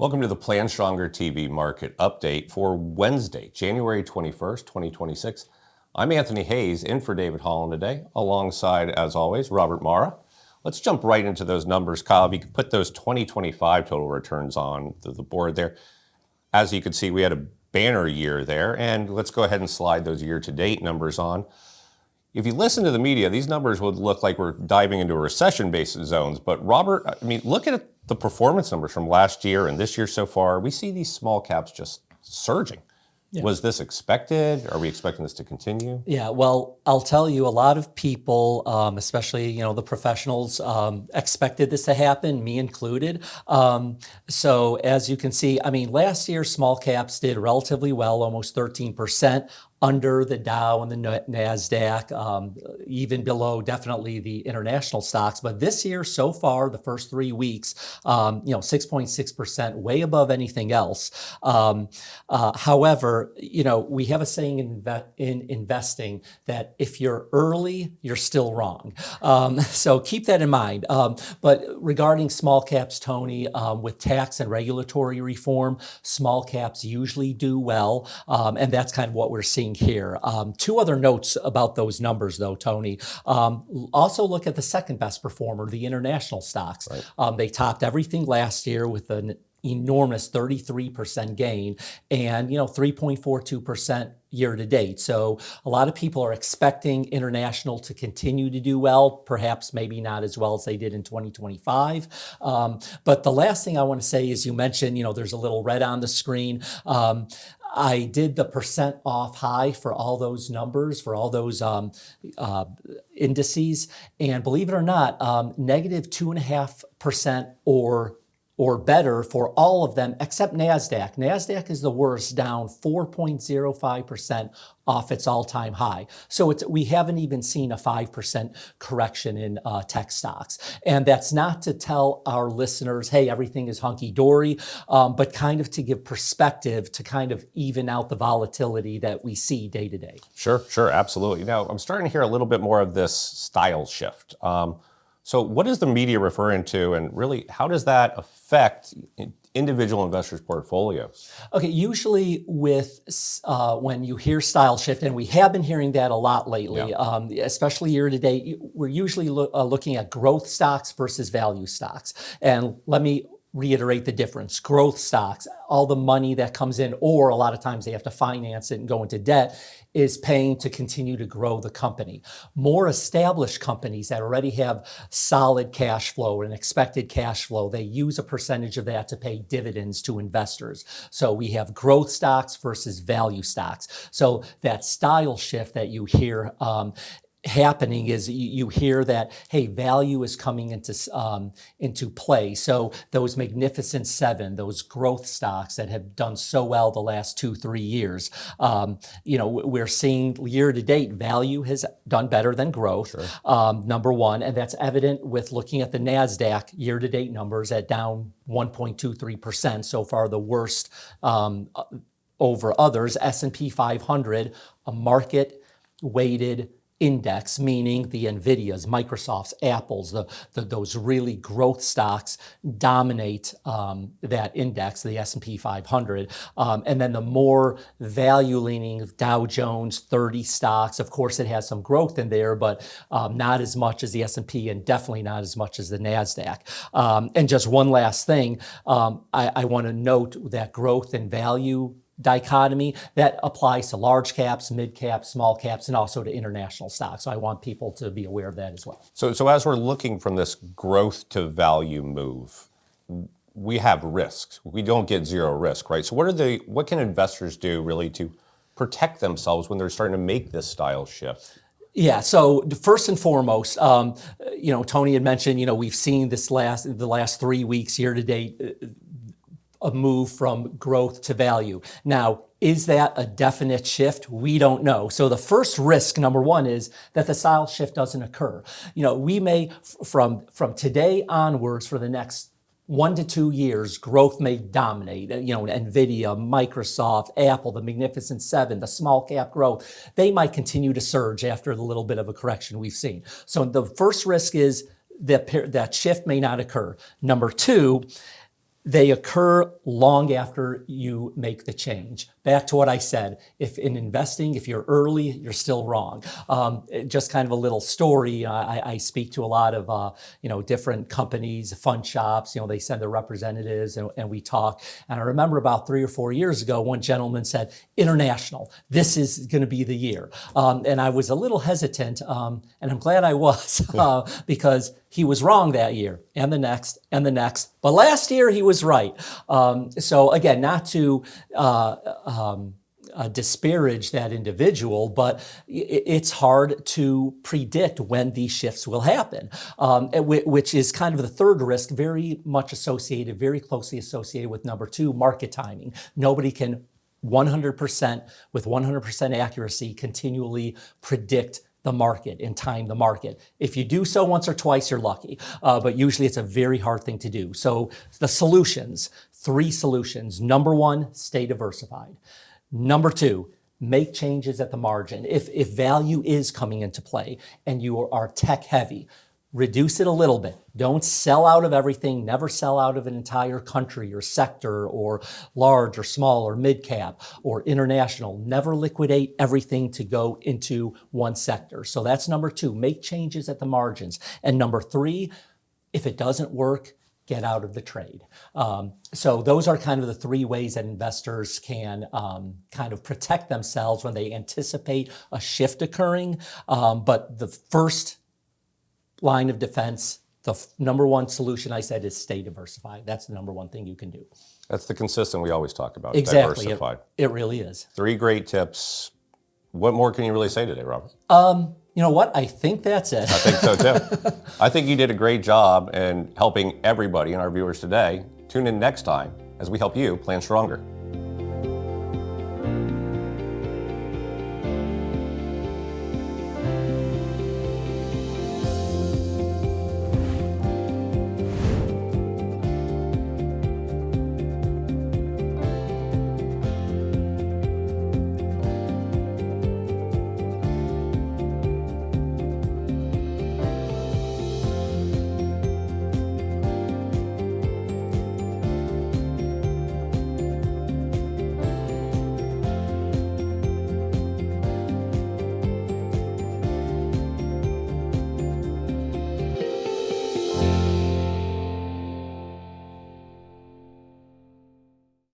Welcome to the PlanStrongerTV market update for Wednesday, January 21st, 2026. I'm Anthony Hayes, in for David Holland today, alongside, as always, Robert Mara. Let's jump right into those numbers. Kyle, if you could put those 2025 total returns on the board there. As you can see, we had a banner year there, and let's go ahead and slide those year-to-date numbers on. If you listen to the media, these numbers would look like we're diving into recession-based zones. But Robert, I mean, look at the performance numbers from last year and this year so far. We see these small caps just surging. Yeah. Was this expected? Are we expecting this to continue? Yeah, well, I'll tell you, a lot of people, especially, the professionals, expected this to happen, me included. So as you can see, I mean, last year, small caps did relatively well, almost 13%. Under the Dow and the NASDAQ, even below definitely the international stocks. But this year, so far, the first 3 weeks, 6.6%, way above anything else. However, we have a saying in investing that if you're early, you're still wrong. So keep that in mind. But regarding small caps, Tony, with tax and regulatory reform, small caps usually do well. And that's kind of what we're seeing here. Two other notes about those numbers, though, Tony. Also look at the second best performer, the international stocks. Right. They topped everything last year with an enormous 33% gain and 3.42% year to date. So a lot of people are expecting international to continue to do well, perhaps maybe not as well as they did in 2025. But the last thing I want to say is you mentioned, there's a little red on the screen. I did the percent off high for all those numbers, for all those indices. And believe it or not, negative 2.5% or better for all of them except NASDAQ. NASDAQ is the worst, down 4.05% off its all-time high. So we haven't even seen a 5% correction in tech stocks. And that's not to tell our listeners, hey, everything is hunky-dory, but kind of to give perspective to kind of even out the volatility that we see day to day. Sure, absolutely. Now, I'm starting to hear a little bit more of this style shift. So what is the media referring to, and really, how does that affect individual investors' portfolios? Okay, usually with when you hear style shift, and we have been hearing that a lot lately, especially year to date, we're usually looking at growth stocks versus value stocks. And let me reiterate the difference. Growth stocks, all the money that comes in, or a lot of times they have to finance it and go into debt, is paying to continue to grow the company. More established companies that already have solid cash flow and expected cash flow, they use a percentage of that to pay dividends to investors. So we have growth stocks versus value stocks. So that style shift that you hear happening is you hear that, hey, value is coming into play. So those Magnificent Seven, those growth stocks that have done so well the last 2-3 years, we're seeing year to date value has done better than growth. Sure. Number one, and that's evident with looking at the NASDAQ year to date numbers at down 1.23%, so far the worst over others. S&P 500, a market weighted index, meaning the Nvidias, Microsofts, Apples, those really growth stocks dominate that index, the S&P 500. And then the more value-leaning Dow Jones 30 stocks, of course it has some growth in there, but not as much as the S&P and definitely not as much as the NASDAQ. And just one last thing, I want to note that growth and value dichotomy that applies to large caps, mid caps, small caps, and also to international stocks. So I want people to be aware of that as well. So as we're looking from this growth to value move, we have risks. We don't get zero risk, right? So what can investors do really to protect themselves when they're starting to make this style shift? Yeah. So first and foremost, Tony had mentioned, we've seen the last 3 weeks year to date, a move from growth to value. Now, is that a definite shift? We don't know. So the first risk, number one, is that the style shift doesn't occur. We may, from today onwards for the next 1 to 2 years, growth may dominate. Nvidia, Microsoft, Apple, the Magnificent Seven, the small cap growth, they might continue to surge after the little bit of a correction we've seen. So the first risk is that shift may not occur. Number two, They occur long after you make the change. Back to what I said, if in investing, if you're early, you're still wrong. Just kind of a little story. I speak to a lot of different companies, fund shops. They send their representatives, and we talk. And I remember about 3 or 4 years ago, one gentleman said, "International, this is going to be the year." And I was a little hesitant, and I'm glad I was, because he was wrong that year, and the next, and the next. But last year he was right. So again, not to disparage that individual, but it's hard to predict when these shifts will happen, which is kind of the third risk, very much associated, very closely associated with number 2, market timing. Nobody can 100% with 100% accuracy continually predict the market and time the market. If you do so once or twice, you're lucky, but usually it's a very hard thing to do. So the solutions, 3 solutions. Number 1, stay diversified. Number 2, make changes at the margin. If value is coming into play and you are tech heavy, reduce it a little bit. Don't sell out of everything. Never sell out of an entire country or sector or large or small or mid cap or international. Never liquidate everything to go into one sector. So that's number 2, make changes at the margins. And number 3, if it doesn't work, get out of the trade. So those are kind of the 3 ways that investors can kind of protect themselves when they anticipate a shift occurring. But the first line of defense, the number 1 solution I said is stay diversified. That's the number 1 thing you can do. That's the consistent we always talk about. Exactly. Diversified. It really is. 3 great tips. What more can you really say today, Robert? You know what? I think that's it. I think so too. I think you did a great job in helping everybody and our viewers today. Tune in next time as we help you plan stronger.